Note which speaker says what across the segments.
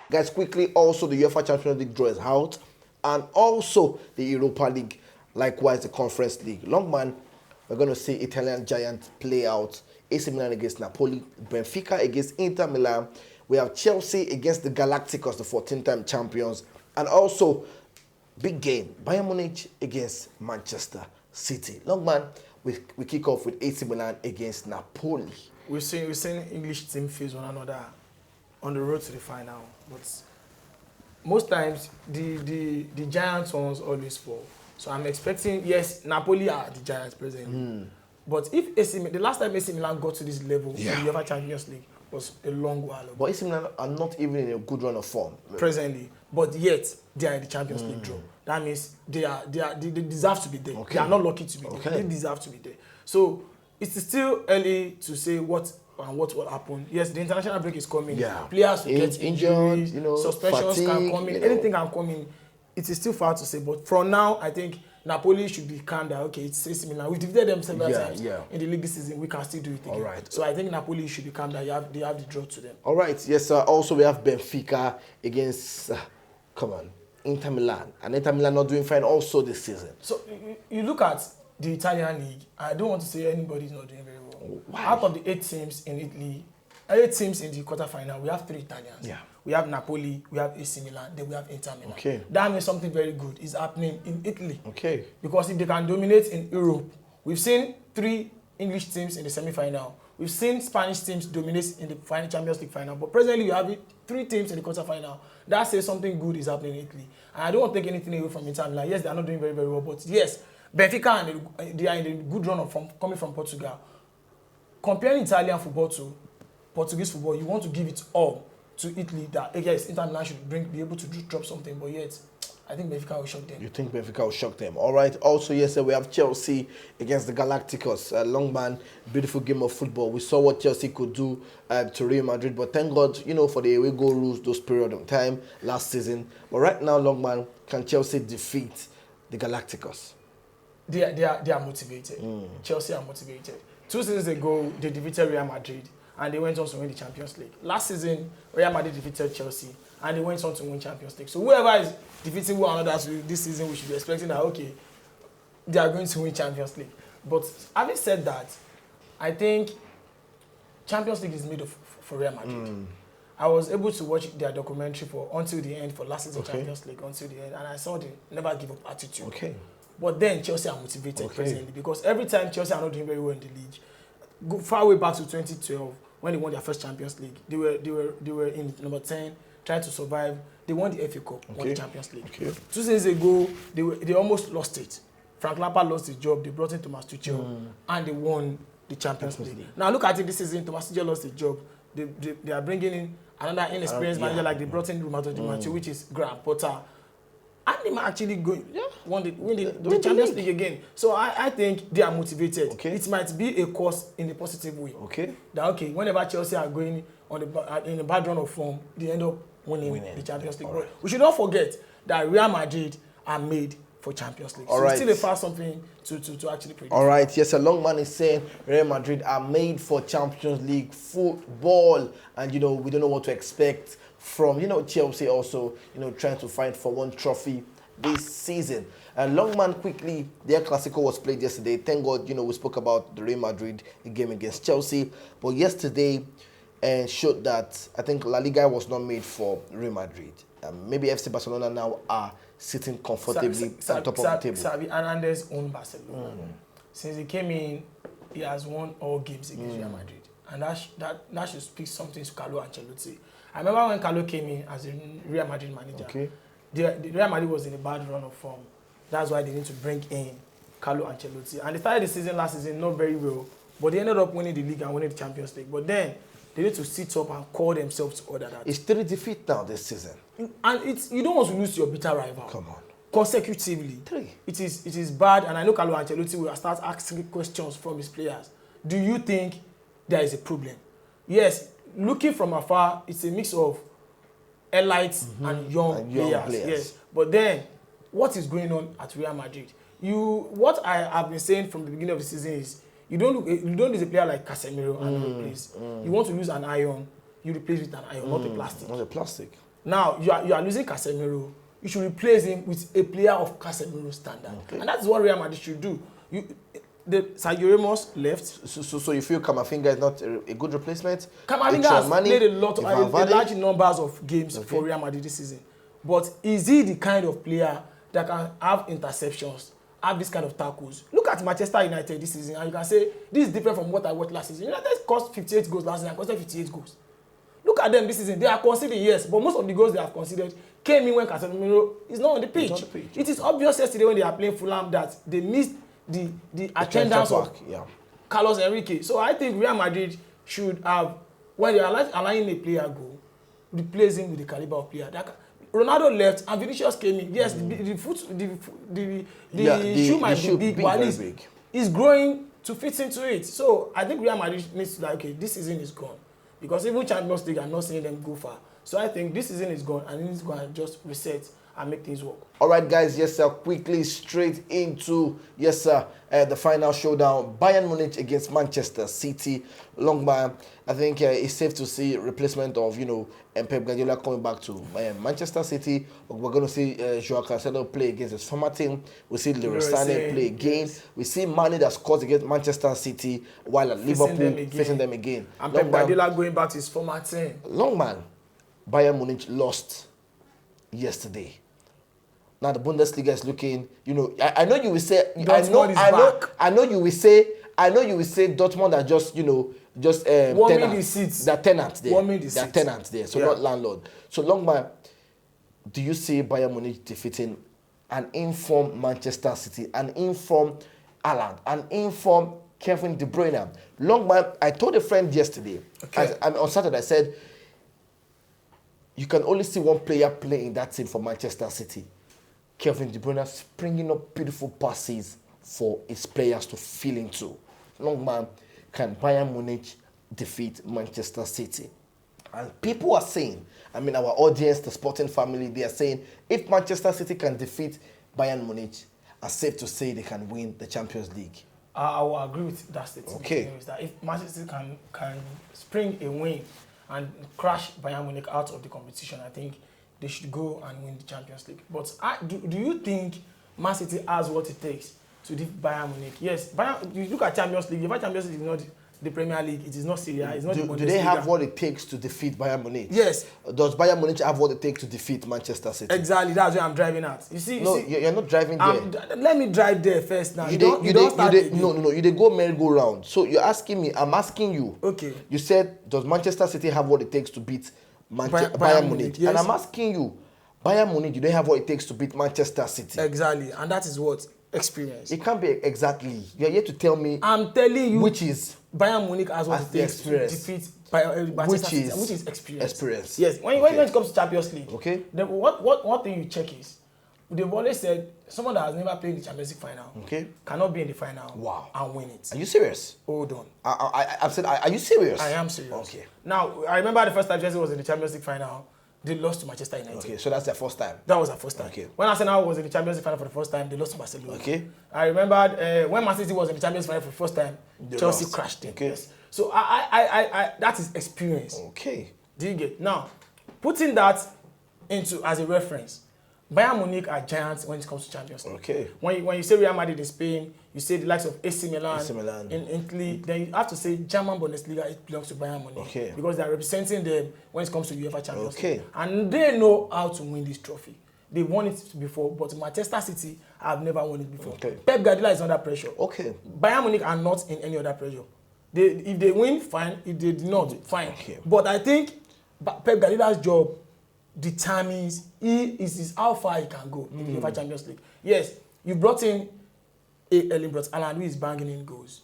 Speaker 1: Guys, quickly, also the Uefa Champions League draw is out, and also the Europa League, likewise the Conference League. Longman, we're going to see Italian giants play out. AC Milan against Napoli, Benfica against Inter Milan. We have Chelsea against the Galacticos, the 14-time champions, and also big game, Bayern Munich against Manchester City. Longman, we kick off with AC Milan against Napoli.
Speaker 2: We've seen English team face one another on the road to the final, but most times the Giants ones always fall. So I'm expecting, yes, Napoli are the Giants presently. But if the last time AC Milan got to this level in the UEFA Champions League was a long while ago.
Speaker 1: But AC Milan are not even in a good run of form
Speaker 2: Presently, but yet they are in the Champions League draw. That means they deserve to be there.
Speaker 1: Okay.
Speaker 2: They are not lucky to be there. They deserve to be there. So it's still early to say what will happen. Yes, the international break is coming.
Speaker 1: Yeah.
Speaker 2: Players will get injured, suspensions
Speaker 1: fatigue,
Speaker 2: can come in, anything can come in. It is still far to say, but for now, I think Napoli should be calm that, okay, it's AC Milan. We've defeated them several times in the league this season. We can still do it again.
Speaker 1: All right.
Speaker 2: So I think Napoli should be calm that they have the draw to them.
Speaker 1: All right, yes, sir. Also, we have Benfica against, Inter Milan. And Inter Milan not doing fine also this season.
Speaker 2: So you look at the Italian league, I don't want to say anybody's not doing very well.
Speaker 1: Why?
Speaker 2: Out of the 8 teams in Italy, 8 teams in the quarterfinal, we have 3 Italians.
Speaker 1: Yeah.
Speaker 2: We have Napoli, we have AC Milan, then we have Inter Milan.
Speaker 1: Okay.
Speaker 2: That means something very good is happening in Italy.
Speaker 1: Okay.
Speaker 2: Because if they can dominate in Europe, we've seen 3 English teams in the semi-final. We've seen Spanish teams dominate in the final Champions League final. But presently, we have 3 teams in the quarterfinal. That says something good is happening in Italy. And I don't want to take anything away from Inter Milan. Yes, they are not doing very, very well. But yes, Benfica, they are in a good run coming from Portugal. Comparing Italian football to Portuguese football, you want to give it all to Italy that, yes, Inter Milan should be able to drop something, but yet, I think Benfica will shock them.
Speaker 1: You think Benfica will shock them? All right. Also, yes, sir, we have Chelsea against the Galacticos. Longman, beautiful game of football. We saw what Chelsea could do to Real Madrid, but thank God, for the away goal rules, those period of time last season. But right now, Longman, can Chelsea defeat the Galacticos?
Speaker 2: They are motivated. Chelsea are motivated. 2 seasons ago, they defeated Real Madrid, and they went on to win the Champions League. Last season, Real Madrid defeated Chelsea, and they went on to win Champions League. So whoever is defeating one another this season, we should be expecting that, okay, they are going to win Champions League. But having said that, I think Champions League is made for Real Madrid. I was able to watch their documentary until the end for last season Champions League, until the end, and I saw the never give up attitude.
Speaker 1: Okay.
Speaker 2: But then Chelsea are motivated presently because every time Chelsea are not doing very well in the league, go far way back to 2012 when they won their first Champions League, they were in number 10 trying to survive. They won the FA Cup, won the Champions League. 2 seasons ago, they almost lost it. Frank Lampard lost his job. They brought in Thomas Tuchel, and they won the Champions League. Now look at it this season. Thomas Tuchel lost his job. They are bringing in another inexperienced manager like they brought in Roberto Di Matteo, which is Graham Potter. And they might actually win the Champions League again. So I think they are motivated. It might be a course in a positive way. That whenever Chelsea are going in a bad run of form, they end up winning the Champions League. But we should not forget that Real Madrid are made for Champions League. So it's still a far something to actually predict.
Speaker 1: All right, yes, a long man is saying Real Madrid are made for Champions League football, and we don't know what to expect from Chelsea also trying to fight for one trophy this season. And Longman, quickly, their Clasico was played yesterday. Thank God, we spoke about the Real Madrid game against Chelsea, but yesterday showed that I think La Liga was not made for Real Madrid. Maybe FC Barcelona now are sitting comfortably on top of the table.
Speaker 2: Xavi Hernandez owned Barcelona. Since he came in, he has won all games against Real Madrid, and that should speak something to Carlo Ancelotti. I remember when Carlo came in as a Real Madrid manager, the Real Madrid was in a bad run of form. That's why they need to bring in Carlo Ancelotti. And they started the season last season not very well, but they ended up winning the league and winning the Champions League. But then they need to sit up and call themselves to order that.
Speaker 1: It's 3 defeats now this season.
Speaker 2: And you don't want to lose your bitter rival.
Speaker 1: Come on.
Speaker 2: Consecutively.
Speaker 1: 3.
Speaker 2: It is bad, and I know Carlo Ancelotti will start asking questions from his players. Do you think there is a problem? Yes, looking from afar, it's a mix of elites and young players. Yes, but then what is going on at Real Madrid? what I have been saying from the beginning of the season is you don't use a player like Casemiro and replace. You want to use an iron, you replace with an iron, not a plastic.
Speaker 1: Not a plastic.
Speaker 2: Now you are losing Casemiro. You should replace him with a player of Casemiro standard, and that's what Real Madrid should do. Sergio Ramos left.
Speaker 1: So you feel Camavinga is not a good replacement?
Speaker 2: Camavinga has played a large numbers of games for Real Madrid this season, but is he the kind of player that can have interceptions, have this kind of tackles? Look at Manchester United this season, and you can say this is different from what I watched last season. United scored 58 goals last season and conceded 58 goals. Look at them this season. They are conceding, yes, but most of the goals they have conceded came in when Casemiro is not on the pitch. It is obvious yesterday when they are playing Fulham that they missed the attendance of Carlos Enrique. So I think Real Madrid should have, when they are allowing a player go, replace him with the caliber of player. Ronaldo left and Vinicius came in. Yes, the shoe might be big, but at least he's growing to fit into it. So I think Real Madrid needs to okay, this season is gone. Because even Champions League, I'm not seeing them go far. So I think this season is gone and it's going to just reset and make things work.
Speaker 1: All right, guys. Yes, sir. Quickly straight into, yes, sir, the final showdown. Bayern Munich against Manchester City. Longman, I think it's safe to see replacement of, Pep Guardiola coming back to Manchester City. We're going to see Joao Cancelo play against his former team. We see Leroy Sané play again. Yes. We see Mane that scores against Manchester City while at Liverpool facing them again.
Speaker 2: And Pep Guardiola going back to his former team.
Speaker 1: Longman, Bayern Munich lost yesterday. Now the Bundesliga is looking, I know you will say, I know you will say Dortmund are just,
Speaker 2: warming the seats.
Speaker 1: They're tenants there.
Speaker 2: Warming the seats.
Speaker 1: They're tenants there, so not landlord. So Longman, do you see Bayern Munich defeating an informed Manchester City, an informed Haaland, an informed Kevin De Bruyne? Longman, I told a friend yesterday, on Saturday, I said, you can only see one player play in that team for Manchester City. Kevin De Bruyne springing up beautiful passes for his players to fill into. Longman, can Bayern Munich defeat Manchester City? And people are saying, our audience, the sporting family, they are saying, if Manchester City can defeat Bayern Munich, it's safe to say they can win the Champions League.
Speaker 2: I will agree with that statement.
Speaker 1: Okay.
Speaker 2: Is that if Manchester City can spring a win and crash Bayern Munich out of the competition, I think they should go and win the Champions League. But do you think Man City has what it takes to defeat Bayern Munich? Yes, you look at Champions League. If Champions League is not the Premier League, it is not Serie A, it's not the Bundesliga. Do they have
Speaker 1: what it takes to defeat Bayern Munich?
Speaker 2: Yes.
Speaker 1: Does Bayern Munich have what it takes to defeat Manchester City?
Speaker 2: Exactly, that's where I'm driving at.
Speaker 1: You're not driving there.
Speaker 2: Let me drive there first now.
Speaker 1: No, you dey go merry-go-round. So you're asking me, I'm asking you.
Speaker 2: Okay.
Speaker 1: You said, does Manchester City have what it takes to beat Bayern Munich? Yes. And I'm asking you, Bayern Munich, do they have what it takes to beat Manchester City?
Speaker 2: Exactly, and that is what? Experience.
Speaker 1: It can't be exactly. You're here to tell me.
Speaker 2: I'm telling you.
Speaker 1: Which is
Speaker 2: Bayern Munich has what it takes to defeat Manchester City, which is experience.
Speaker 1: Experience.
Speaker 2: Yes. When it comes to Champions League,
Speaker 1: okay.
Speaker 2: Then one thing you check is they've always said someone that has never played the Champions League final, cannot be in the final, and win it.
Speaker 1: Are you serious?
Speaker 2: Hold on.
Speaker 1: I've said, are you serious?
Speaker 2: I am serious.
Speaker 1: Okay.
Speaker 2: Now I remember the first time Chelsea was in the Champions League final. They lost to Manchester United.
Speaker 1: Okay, so that's their first time.
Speaker 2: That was their first time.
Speaker 1: Okay.
Speaker 2: When Arsenal was in the Champions League final for the first time, they lost to Barcelona.
Speaker 1: Okay.
Speaker 2: I remember when Man City was in the Champions League final for the first time, Chelsea crashed it.
Speaker 1: Okay.
Speaker 2: Yes. So I that is experience.
Speaker 1: Okay.
Speaker 2: Do you get? Now, putting that into as a reference, Bayern Munich are giants when it comes to Champions League.
Speaker 1: Okay.
Speaker 2: When you say Real Madrid in Spain, you say the likes of AC Milan in Italy, then you have to say German Bundesliga, it belongs to Bayern Munich.
Speaker 1: Okay.
Speaker 2: Because they are representing them when it comes to UEFA Champions League.
Speaker 1: Okay.
Speaker 2: And they know how to win this trophy. They won it before, but Manchester City have never won it before.
Speaker 1: Okay.
Speaker 2: Pep Guardiola is under pressure.
Speaker 1: Okay.
Speaker 2: Bayern Munich are not in any other pressure. If they win, fine. If they do not, fine.
Speaker 1: Okay.
Speaker 2: But I think Pep Guardiola's job determines is how far he can go in the UEFA Champions League. Yes, you brought in Erling Braut Haaland, who is banging in goals.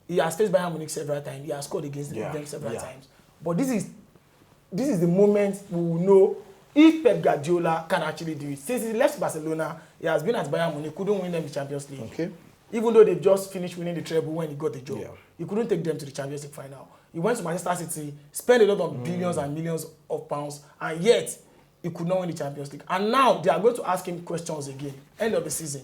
Speaker 2: He has faced Bayern Munich several times. He has scored against them several times. But this is the moment we will know if Pep Guardiola can actually do it. Since he left Barcelona, he has been at Bayern Munich, couldn't win them the Champions League.
Speaker 1: Okay.
Speaker 2: Even though they just finished winning the treble when he got the job.
Speaker 1: Yeah.
Speaker 2: He couldn't take them to the Champions League final. He went to Manchester City, spent a lot of billions and millions of pounds, and yet he could not win the Champions League. And now they are going to ask him questions again, end of the season.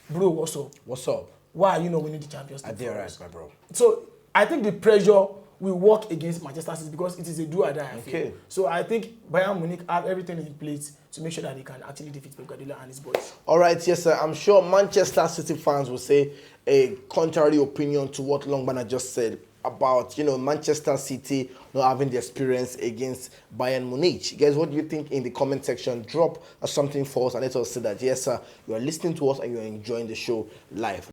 Speaker 2: bro, what's up?
Speaker 1: What's up?
Speaker 2: Why are you not winning the Champions League?
Speaker 1: I did right, my bro.
Speaker 2: So I think the pressure will work against Manchester City because it is a do or die affair.
Speaker 1: Okay.
Speaker 2: So I think Bayern Munich have everything in place to make sure that they can actually defeat Pep Guardiola and his boys.
Speaker 1: All right, yes, sir. I'm sure Manchester City fans will say a contrary opinion to what Longbana just said about, Manchester City not having the experience against Bayern Munich. Guys, what do you think in the comment section? Drop something for us and let us say that, yes, sir, you are listening to us and you are enjoying the show live.